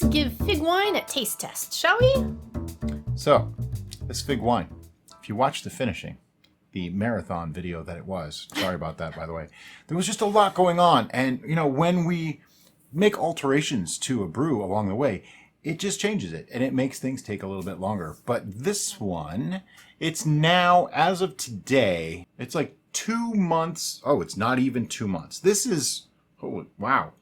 give fig wine a taste test, shall we? So, this fig wine, if you watch the finishing, the marathon video that it was, sorry about that, by the way, there was just a lot going on. And, when we make alterations to a brew along the way, it just changes it and it makes things take a little bit longer. But this one, it's now, as of today, it's like 2 months. Oh, it's not even 2 months. This is, oh, wow.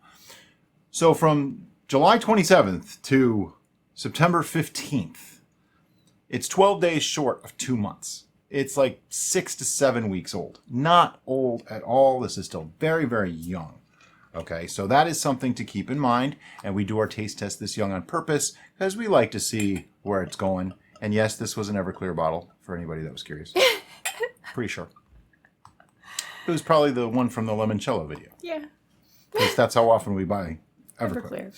So from July 27th to September 15th, it's 12 days short of 2 months. It's like 6 to 7 weeks old. Not old at all. This is still very, very young. Okay, so that is something to keep in mind. And we do our taste test this young on purpose because we like to see where it's going. And yes, this was an Everclear bottle for anybody that was curious. Pretty sure. It was probably the one from the Limoncello video. Yeah. Because that's how often we buy Everclear.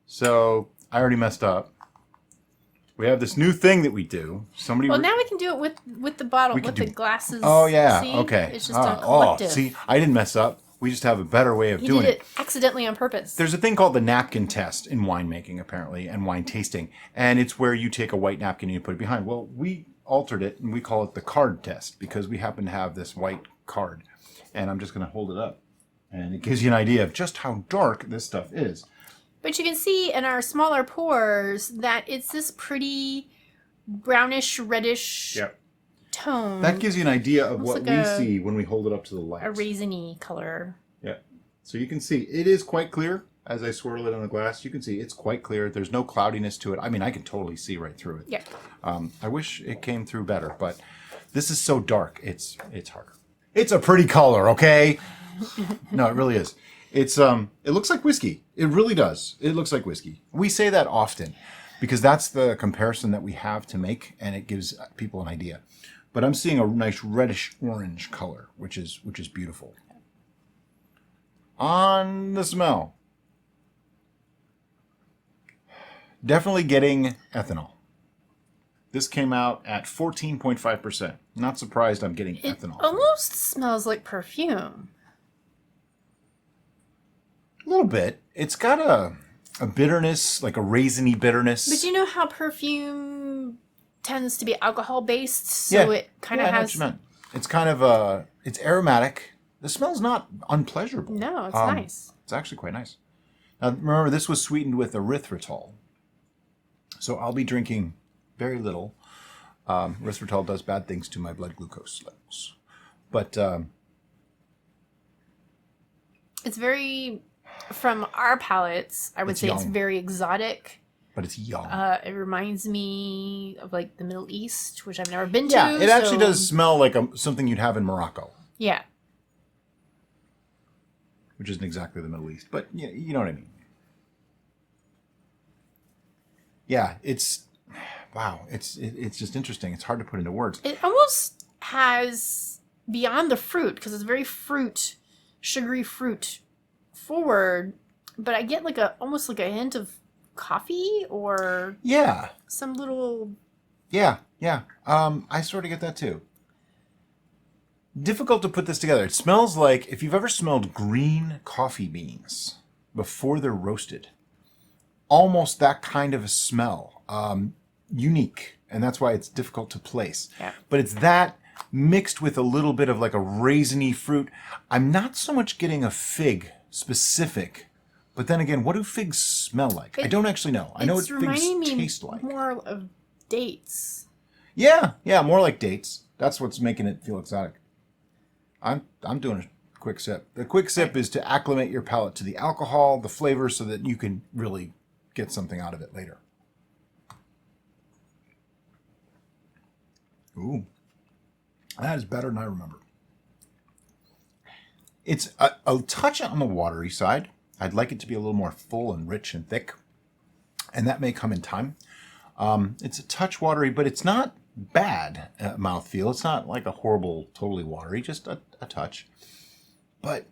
So I already messed up. We have this new thing that we do. Well, now we can do it with the bottle, with the glasses. Oh, yeah. See? Okay. It's just a collective. See, I didn't mess up. We just have a better way of doing it. You did it accidentally on purpose. There's a thing called the napkin test in winemaking, apparently, and wine tasting. And it's where you take a white napkin and you put it behind. Well, we altered it, and we call it the card test because we happen to have this white card. And I'm just going to hold it up. And it gives you an idea of just how dark this stuff is. But you can see in our smaller pours that it's this pretty brownish, reddish tone. That gives you an idea of Looks what like we see when we hold it up to the light. A raisiny color. Yeah. So you can see it is quite clear. As I swirl it on the glass, you can see it's quite clear. There's no cloudiness to it. I mean, I can totally see right through it. Yeah. I wish it came through better, but this is so dark. It's harder. It's a pretty color, okay? No, it really is. It looks like whiskey. It really does. It looks like whiskey. We say that often because that's the comparison that we have to make, and it gives people an idea. But I'm seeing a nice reddish orange color, which is beautiful. On the smell, definitely getting ethanol. This came out at 14.5%. Not surprised I'm getting ethanol. It almost smells like perfume. A little bit. It's got a bitterness, like a raisiny bitterness. But you know how perfume tends to be alcohol based, so it kind of has. I know what you meant. It's kind of it's aromatic. The smell's not unpleasurable. No, it's nice. It's actually quite nice. Now remember, this was sweetened with erythritol, so I'll be drinking very little. Erythritol does bad things to my blood glucose levels, but it's very. From our palates, I would say it's very exotic. But it's young. It reminds me of like the Middle East, which I've never been to. Yeah, it actually does smell like something you'd have in Morocco. Yeah. Which isn't exactly the Middle East, but you know what I mean. Yeah, wow, it's just interesting. It's hard to put into words. It almost has, beyond the fruit, because it's very sugary fruit forward, but I get almost like a hint of coffee or some little yeah I sort of get that too. Difficult to put this together. It smells like if you've ever smelled green coffee beans before they're roasted, almost that kind of a smell. Unique, and that's why it's difficult to place. But it's that mixed with a little bit of like a raisiny fruit. I'm not so much getting a fig specific, but then again, what do figs smell like? I don't actually know. I know what figs taste like. More of dates. Yeah, more like dates. That's what's making it feel exotic. I'm doing a quick sip. The quick sip is to acclimate your palate to the alcohol, the flavor, so that you can really get something out of it later. Ooh, that is better than I remember. It's a touch on the watery side. I'd like it to be a little more full and rich and thick, and that may come in time. It's a touch watery, but it's not bad mouthfeel. It's not like a horrible, totally watery, just a touch. But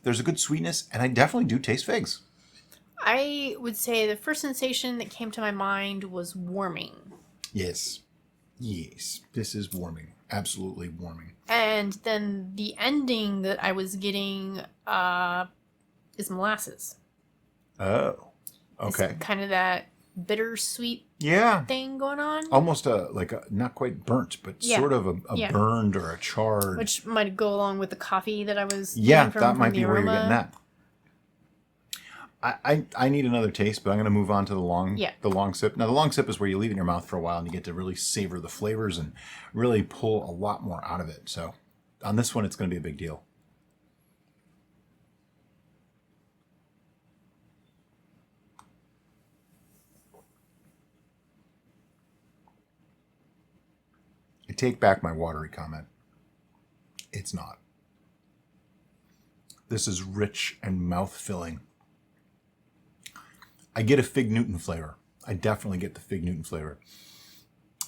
there's a good sweetness, and I definitely do taste figs. I would say the first sensation that came to my mind was warming. Yes. This is warming. Absolutely warming. And then the ending that I was getting is molasses. Oh, It's okay. kind of that bittersweet Yeah. thing going on, Almost like a, not quite burnt, but Yeah. sort of a Yeah. burned or a charred. which might go along with the coffee that I was Yeah, getting that from might the be where you're aroma. getting that. I need another taste, but I'm going to move on to Yeah. the long sip. Now, the long sip is where you leave it in your mouth for a while and you get to really savor the flavors and really pull a lot more out of it. So on this one, it's going to be a big deal. I take back my watery comment. It's not. This is rich and mouth-filling. I get a Fig Newton flavor. I definitely get the Fig Newton flavor.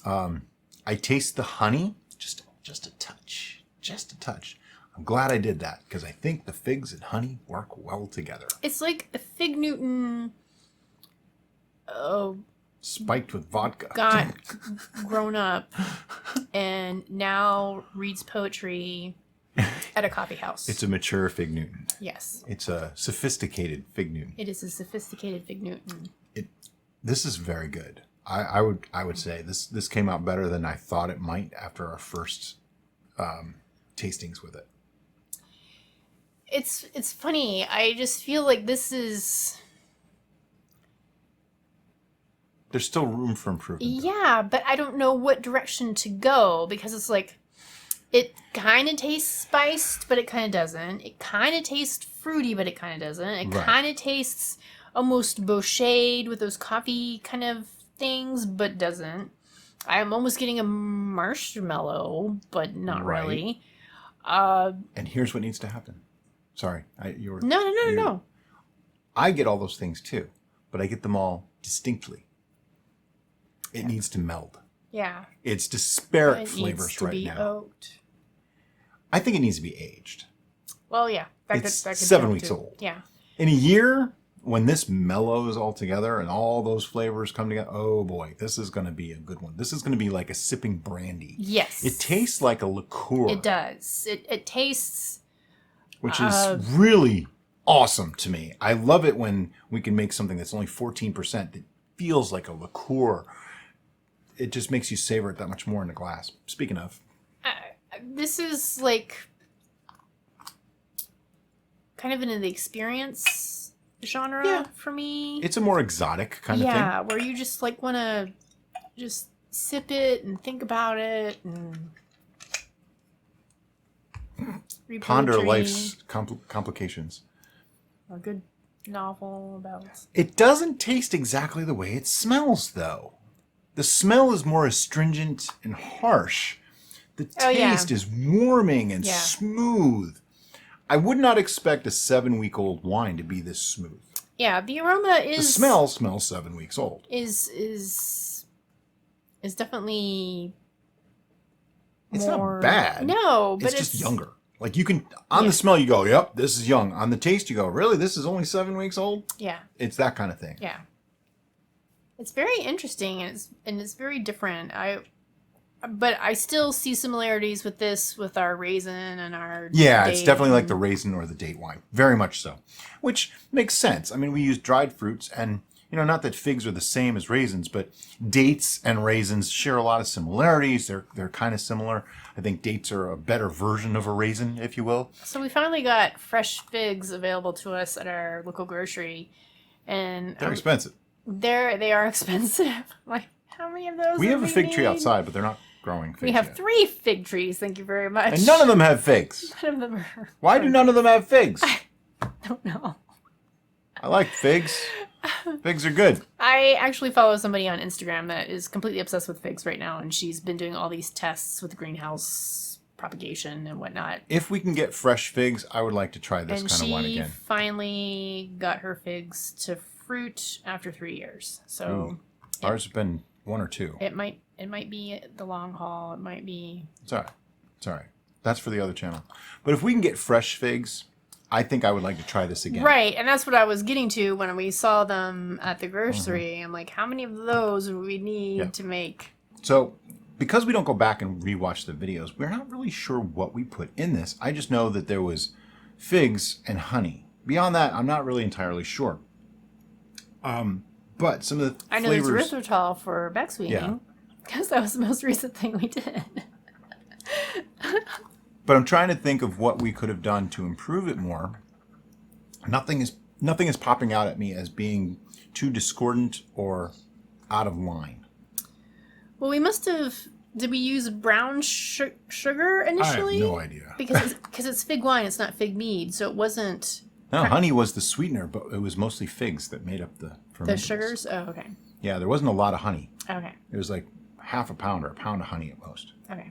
I taste the honey, just a touch, just a touch. I'm glad I did that because I think the figs and honey work well together. It's like a Fig Newton Spiked with vodka. got grown up and now reads poetry at a coffee house. It's a mature Fig Newton. Yes. It's a sophisticated Fig Newton. It is a sophisticated Fig Newton. This is very good. I would say this came out better than I thought it might after our first tastings with it. It's funny. I just feel like this is There's still room for improvement. yeah, but I don't know what direction to go because it's like it kind of tastes spiced, but it kind of doesn't. It kind of tastes fruity, but it kind of doesn't. It Right. kind of tastes almost bochet with those coffee kind of things, but doesn't. I'm almost getting a marshmallow, but not Right. really. And here's what needs to happen. Sorry, you were No. I get all those things too, but I get them all distinctly. It needs to meld. Yeah. It's disparate It flavors needs to right be now. oaked. I think it needs to be aged. Well, yeah. It's that could 7 count weeks too. old. Yeah. In a year, when this mellows all together and all those flavors come together, oh boy, this is going to be a good one. This is going to be like a sipping brandy. Yes. It tastes like a liqueur, It does. It tastes. which is really awesome to me. I love it when we can make something that's only 14% that feels like a liqueur. It just makes you savor it that much more in the glass. Speaking of, This is like kind of in the experience genre Yeah. for me. it's a more exotic kind of Yeah, where you just like want to just sip it and think about it and read thing. Ponder poetry. life's complications. A good novel about. It doesn't taste exactly the way it smells, though. The smell is more astringent and harsh. The Oh, yeah. taste is warming and Yeah. smooth. I would not expect a 7-week-old wine to be this smooth. Yeah, the aroma is The smell smells 7 weeks old. is definitely It's more... not bad. No, but It's just younger. Like you can, on the smell, you go, yep, this is young. On the taste, you go, really, this is only 7 weeks old? Yeah. It's that kind of thing. Yeah. It's very interesting and it's very different. But I still see similarities with this with our raisin and our Yeah, it's date definitely like and- the raisin or the date wine. Very much so. Which makes sense. I mean, we use dried fruits and, not that figs are the same as raisins, but dates and raisins share a lot of similarities. They're kind of similar. I think dates are a better version of a raisin, if you will. So we finally got fresh figs available to us at our local grocery, and They're expensive. they are expensive. Like, how many of those? We do have a fig tree need? outside, but they're not growing figs We have yet. 3 fig trees. Thank you very much. And none of them have figs. None of them are. Why do none of them have figs? I don't know. I like figs. Figs are good. I actually follow somebody on Instagram that is completely obsessed with figs right now, and she's been doing all these tests with greenhouse propagation and whatnot. If we can get fresh figs, I would like to try this And kind of wine she again. finally got her figs to fruit after 3 years. So Ours have been 1 or 2. it might be the long haul. It might be. It's all right. It's all right. That's for the other channel. But if we can get fresh figs, I think I would like to try this again. Right, and that's what I was getting to when we saw them at the grocery. Mm-hmm. I'm like, how many of those would we need Yeah. to make? So, because we don't go back and rewatch the videos, we're not really sure what we put in this. I just know that there was figs and honey. Beyond that, I'm not really entirely sure. But some of the I know flavors. there's erythritol for back sweetening because that was the most recent thing we did. But I'm trying to think of what we could have done to improve it more. Nothing is popping out at me as being too discordant or out of line. Well, we must have. Did we use brown sugar initially? I have no idea. Because it's fig wine, it's not fig mead, so it wasn't No, honey was the sweetener, but it was mostly figs that made up the fermentables. the sugars. Oh, okay. Yeah, there wasn't a lot of honey. Okay. It was like half a pound or a pound of honey at most. Okay.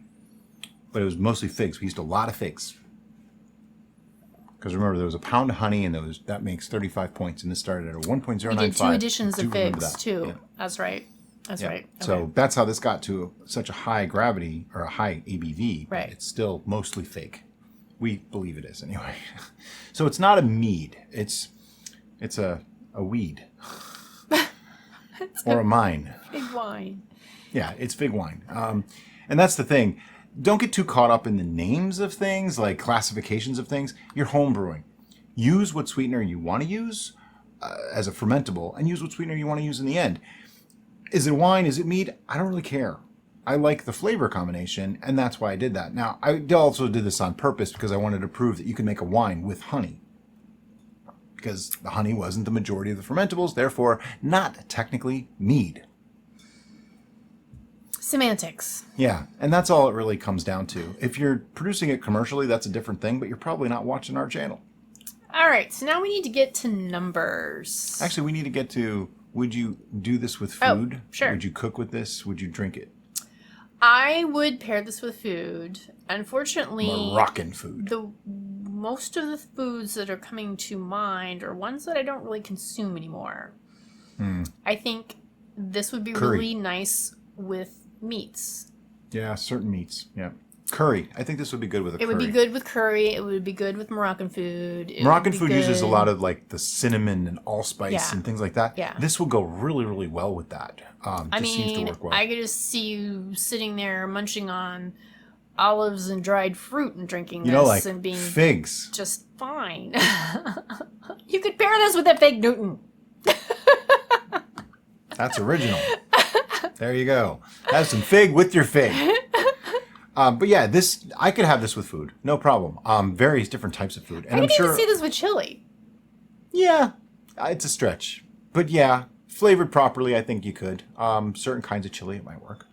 But it was mostly figs. We used a lot of figs. Because remember, there was a pound of honey, and that makes 35 points, and this started at a 1.095. We did 2 editions I do of remember figs that. too. Yeah. That's right. That's Yeah. right. Okay. So that's how this got to such a high gravity or a high ABV. But Right. it's still mostly fig. We believe it is anyway. So it's not a mead. It's a weed. Or a mine. Fig wine. Yeah, it's fig wine. And that's the thing. Don't get too caught up in the names of things, like classifications of things. You're home brewing. Use what sweetener you want to use as a fermentable, and use what sweetener you want to use in the end. Is it wine? Is it mead? I don't really care. I like the flavor combination, and that's why I did that. Now, I also did this on purpose because I wanted to prove that you can make a wine with honey. Because the honey wasn't the majority of the fermentables, therefore not technically mead. Semantics. Yeah, and that's all it really comes down to. If you're producing it commercially, that's a different thing, but you're probably not watching our channel. All right, so now we need to get to numbers. Actually, we need to get to, would you do this with Oh, food? sure. Would you cook with this? Would you drink it? I would pair this with food. Unfortunately, Moroccan food. the most of the foods that are coming to mind are ones that I don't really consume anymore. I think this would be Curry. really nice with meats. Yeah, certain meats. Yeah. Curry. I think this would be good with a curry. It would be good with curry. It would be good with Moroccan food. Moroccan food uses a lot of like the cinnamon and allspice Yeah. and things like that. Yeah. This will go really, really well with that. I Just seems to mean, work well. I could just see you sitting there munching on olives and dried fruit and drinking you this know, like and being figs. just fine. You could pair this with a fig Newton. That's original. There you go. Have some fig with your fig. But yeah, I could have this with food, no problem. Various different types of food, and I I'm could sure. even see this with chili. Yeah, it's a stretch, but yeah, flavored properly, I think you could. Certain kinds of chili, it might work.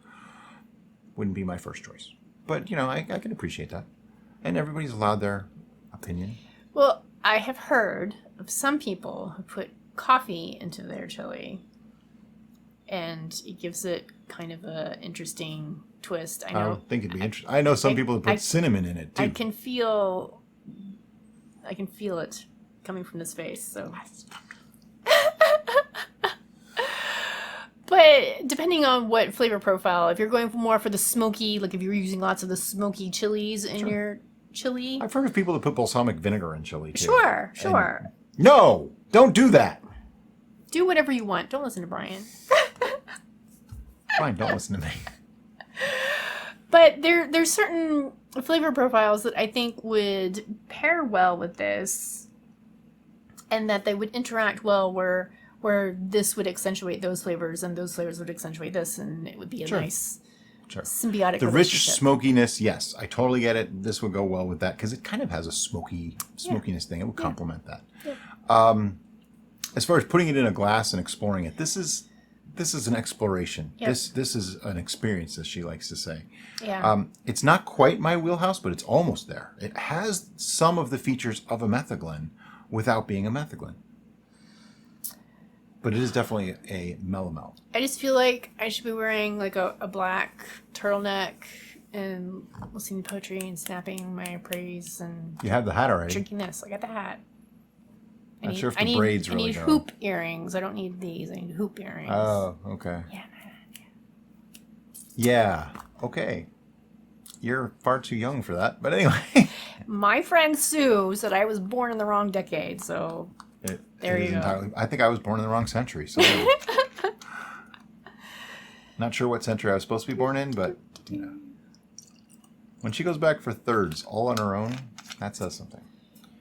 Wouldn't be my first choice, but you know, I can appreciate that, and everybody's allowed their opinion. Well, I have heard of some people who put coffee into their chili, and it gives it kind of a interesting twist. I I know. don't think it'd be interesting. I know some people that put cinnamon in it too. I can feel it coming from this face. So, but depending on what flavor profile, if you're going more for the smoky, like if you're using lots of the smoky chilies in your chili, I've heard of people that put balsamic vinegar in chili too. sure. No, don't do that. Do whatever you want. Don't listen to Brian. Fine, don't listen to me. But there's certain flavor profiles that I think would pair well with this, and that they would interact well where this would accentuate those flavors and those flavors would accentuate this, and it would be a Sure. nice Sure. symbiotic The rich relationship. smokiness, yes, I totally get it. This would go well with that because it kind of has a smokiness thing. It would complement that. Yeah. As far as putting it in a glass and exploring it, this is an exploration. Yep. This is an experience, as she likes to say. Yeah. It's not quite my wheelhouse, but it's almost there. It has some of the features of a metheglin without being a metheglin. But it is definitely a melomel. I just feel like I should be wearing like a black turtleneck and listening to poetry and snapping my praise and You have the hat already. drinking this. I got the hat. Not sure if the braids really I need go. hoop earrings. I don't need these. I need hoop earrings. Oh, okay. Yeah. Yeah, okay. You're far too young for that. But anyway. My friend Sue said I was born in the wrong decade, so There it you is go. entirely, I think I was born in the wrong century. So not sure what century I was supposed to be born in, but you know. When she goes back for thirds all on her own, that says something.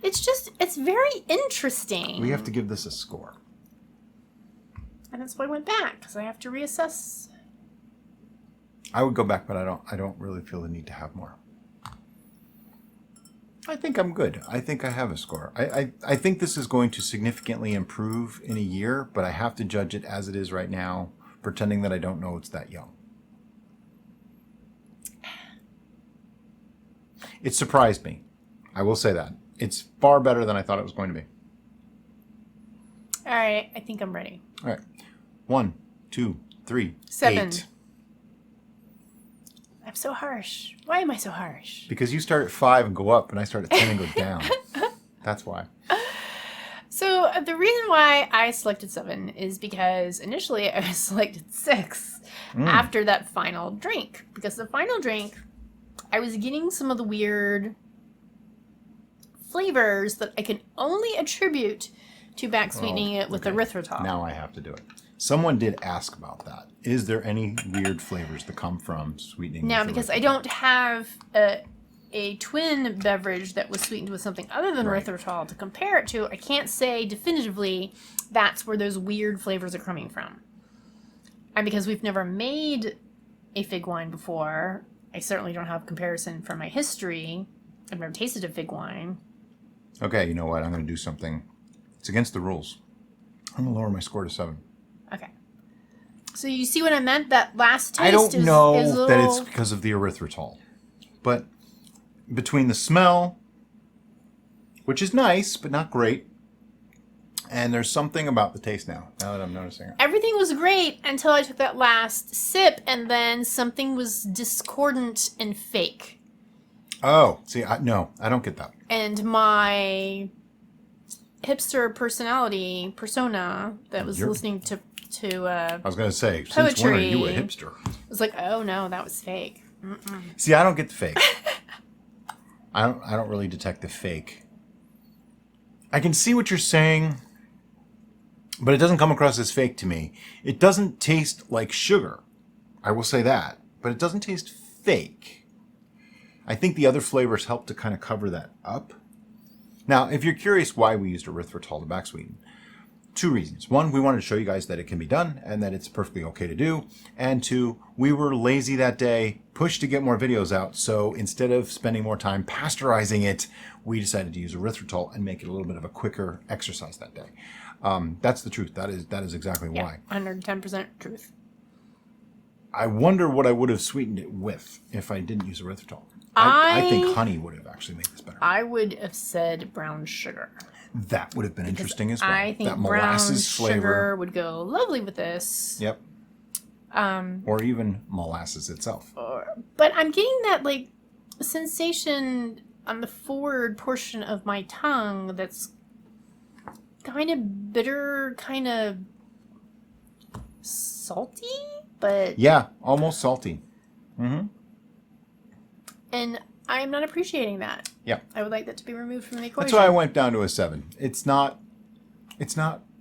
it's very interesting. We have to give this a score. And that's why I went back, because I have to reassess. I would go back, but I don't really feel the need to have more. I think I'm good. I think I have a score. I think this is going to significantly improve in a year, but I have to judge it as it is right now, pretending that I don't know it's that young. It surprised me. I will say that. It's far better than I thought it was going to be. All right, I think I'm ready. All right. 1, 2, 3, 7. 8. I'm so harsh. Why am I so harsh? Because you start at 5 and go up, and I start at 10 and go down. That's why. So the reason why I selected 7 is because initially I selected 6 after that final drink. Because the final drink, I was getting some of the weird flavors that I can only attribute to back sweetening it with erythritol. Now I have to do it. Someone did ask about that. Is there any weird flavors that come from sweetening? Now, with because erythritol? I don't have a twin beverage that was sweetened with something other than erythritol to compare it to, I can't say definitively that's where those weird flavors are coming from. And because we've never made a fig wine before, I certainly don't have comparison from my history. I've never tasted a fig wine. Okay, you know what? I'm going to do something. It's against the rules. I'm going to lower my score to 7. Okay. So you see what I meant? That last taste I don't is know a little... that it's because of the erythritol. But between the smell, which is nice, but not great, and there's something about the taste now that I'm noticing it. Everything was great until I took that last sip, and then something was discordant and fake. Oh, see, no, I don't get that. And my hipster persona that was listening to I was going to say, since when are you a hipster? was like, oh no, that was fake. See, I don't get the fake. I don't really detect the fake. I can see what you're saying, but it doesn't come across as fake to me. It doesn't taste like sugar. I will say that, but it doesn't taste fake. I think the other flavors help to kind of cover that up. Now, if you're curious why we used erythritol to back sweeten, 2 reasons. 1, we wanted to show you guys that it can be done and that it's perfectly okay to do. And 2, we were lazy that day, pushed to get more videos out. So instead of spending more time pasteurizing it, we decided to use erythritol and make it a little bit of a quicker exercise that day. That's the truth. That is exactly why. 110% truth. I wonder what I would have sweetened it with if I didn't use erythritol. I think honey would have actually made this better. I would have said brown sugar. That would have been interesting as well. I think that brown molasses sugar flavor would go lovely with this. Yep. Or even molasses itself. But I'm getting that like sensation on the forward portion of my tongue that's kind of bitter, kind of salty, but Yeah, almost salty. Mm-hmm. and I'm not appreciating that. Yeah. I would like that to be removed from the equation. That's why I went down to a 7. It's not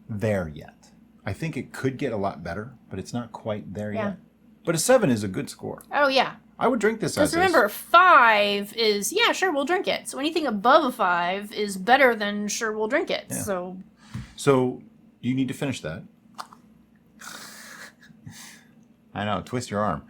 there yet. I think it could get a lot better, but it's not quite there yet. But a 7 is a good score. Oh yeah. I would drink this as Because remember, 5 is, yeah, sure, we'll drink it. So anything above a 5 is better than sure, we'll drink it. Yeah. So you need to finish that. I know, twist your arm.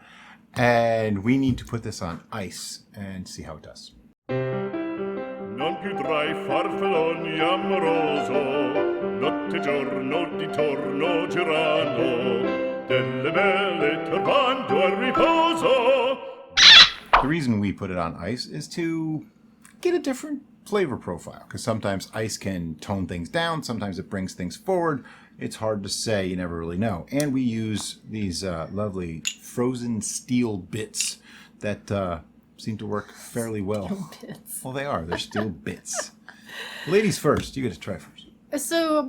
And we need to put this on ice and see how it does. Non più tra I farfalloni amoroso, notte e giorno di torno girando, delle belle turbando al riposo. The reason we put it on ice is to get a different flavor profile, because sometimes ice can tone things down, sometimes it brings things forward. It's hard to say, you never really know. And we use these lovely frozen steel bits that seem to work fairly well. Steel bits. Well, they are. They're steel bits. Ladies first. You get to try first. So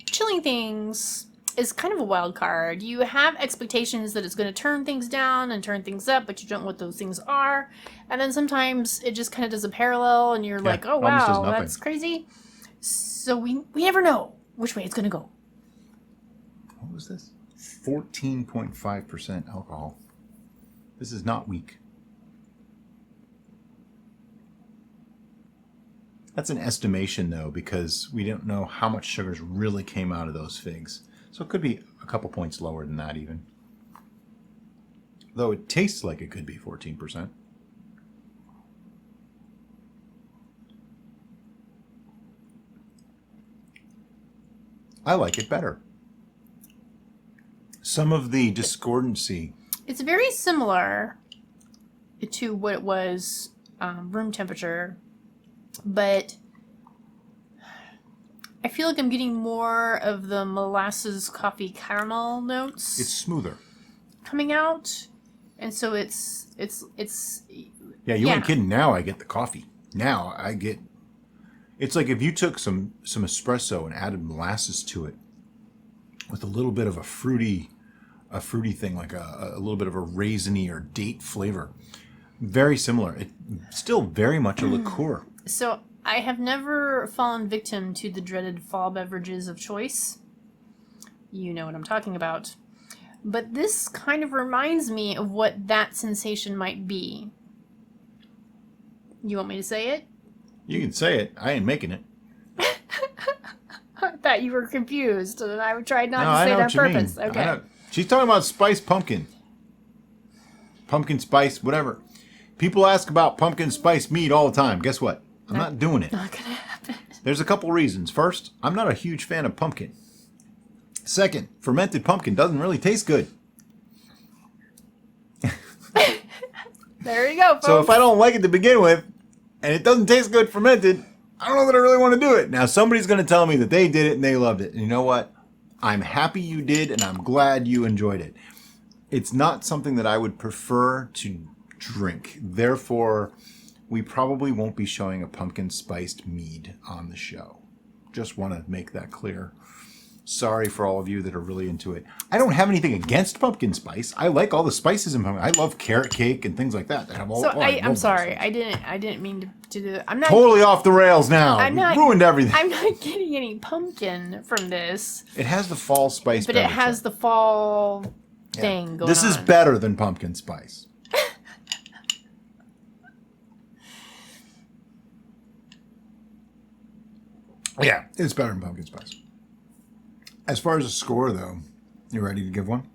chilling things is kind of a wild card. You have expectations that it's going to turn things down and turn things up, but you don't know what those things are. And then sometimes it just kind of does a parallel, and you're like, oh, almost does wow, nothing. that's crazy. So we never know which way it's going to go. What was this? 14.5% alcohol. This is not weak. That's an estimation, though, because we don't know how much sugars really came out of those figs. So it could be a couple points lower than that, even. Though it tastes like it could be 14%. I like it better. Some of the discordancy. It's very similar to what it was room temperature, but I feel like I'm getting more of the molasses coffee caramel notes It's smoother. coming out, and so it's Yeah, you ain't kidding. Now I get the coffee. Now I get. It's like if you took some espresso and added molasses to it, with a little bit of a fruity thing, like a little bit of a raisiny or date flavor. Very similar. It's still very much a liqueur. So I have never fallen victim to the dreaded fall beverages of choice. You know what I'm talking about. But this kind of reminds me of what that sensation might be. You want me to say it? You can say it. I ain't making it. I thought you were confused, and I tried not No, to I say know it on what you purpose. mean. I Okay. know. She's talking about spiced pumpkin. Pumpkin spice, whatever. People ask about pumpkin spice mead all the time. Guess what? I'm not doing it. Not gonna happen. There's a couple reasons. First, I'm not a huge fan of pumpkin. Second, fermented pumpkin doesn't really taste good. There you go, folks. So if I don't like it to begin with, and it doesn't taste good fermented, I don't know that I really want to do it. Now, somebody's going to tell me that they did it and they loved it. And you know what? I'm happy you did, and I'm glad you enjoyed it. It's not something that I would prefer to drink. Therefore, we probably won't be showing a pumpkin spiced mead on the show. Just want to make that clear. Sorry for all of you that are really into it. I don't have anything against pumpkin spice. I like all the spices in pumpkin. I love carrot cake and things like that. That have all, So I love I'm those sorry. things. I didn't mean to do that. I'm not Totally off the rails now. I'm not Ruined everything. I'm not getting any pumpkin from this, It has the fall spice, but it beverage, has though. the fall Yeah. thing going on. This is better than pumpkin spice. Yeah, it's better than pumpkin spice. As far as a score, though, you ready to give one?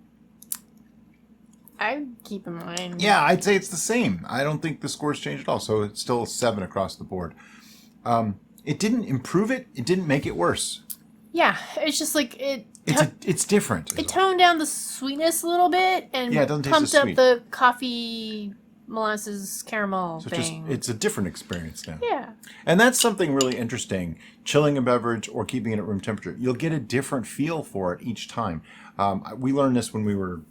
I keep in mind. Yeah, I'd say it's the same. I don't think the score's changed at all, so it's still 7 across the board. It didn't improve it. It didn't make it worse. Yeah, it's just like it. It's different. is It all. toned down the sweetness a little bit and Yeah, it doesn't taste pumped as up sweet. the coffee molasses caramel So it's thing. it's a different experience now. Yeah. And that's something really interesting. Chilling a beverage or keeping it at room temperature, you'll get a different feel for it each time. We learned this when we were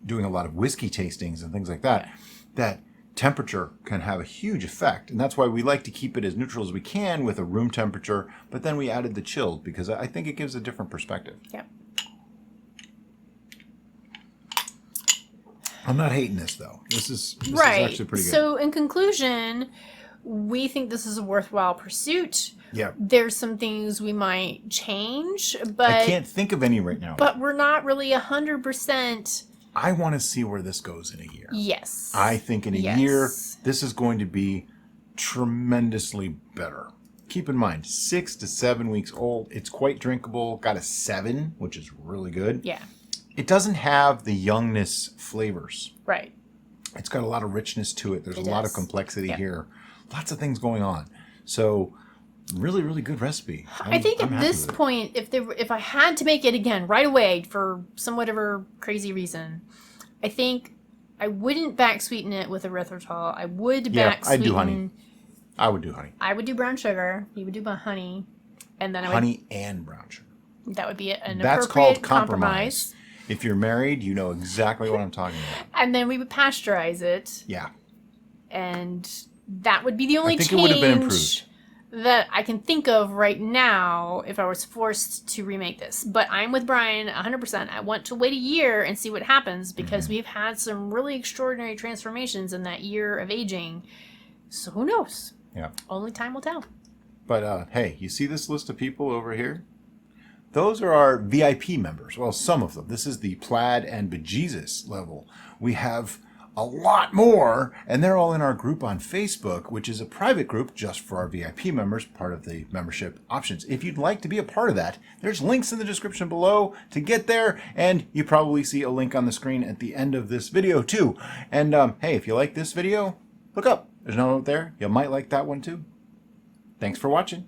doing a lot of whiskey tastings and things like that, that temperature can have a huge effect. And that's why we like to keep it as neutral as we can with a room temperature, but then we added the chilled because I think it gives a different perspective. Yep. I'm not hating this, though. This is Right. actually pretty good. So in conclusion, we think this is a worthwhile pursuit. Yeah. There's some things we might change, but I can't think of any right now. but we're not really 100%. I want to see where this goes in a year. Yes. I think in a Yes. year, this is going to be tremendously better. Keep in mind, 6 to 7 weeks old. It's quite drinkable. Got a 7, which is really good. Yeah. It doesn't have the youngness flavors. Right. It's got a lot of richness to it. There's It a lot of does. complexity Yep. here. Lots of things going on. So, really, really good recipe. I think I'm at happy this with it. point, if I had to make it again right away for some whatever crazy reason, I think I wouldn't back sweeten it with erythritol. I would Yeah, back I'd sweeten. do honey. I would do honey. I would do brown sugar. He would do honey, and then I would. Honey and brown sugar. That would be an That's appropriate called compromise. If you're married, you know exactly what I'm talking about. And then we would pasteurize it, Yeah. and that would be the only think it change would have been improved. that I can think of right now if I was forced to remake this. But I'm with Brian 100%. I want to wait a year and see what happens because Mm-hmm. we've had some really extraordinary transformations in that year of aging. So who knows? Yeah. Only time will tell. But hey, you see this list of people over here? Those are our VIP members. Well, some of them. This is the Plaid and Bejesus level. We have a lot more, and they're all in our group on Facebook, which is a private group just for our VIP members, part of the membership options. If you'd like to be a part of that, there's links in the description below to get there, and you probably see a link on the screen at the end of this video too. And hey, if you like this video, look up. There's no note there. You might like that one too. Thanks for watching.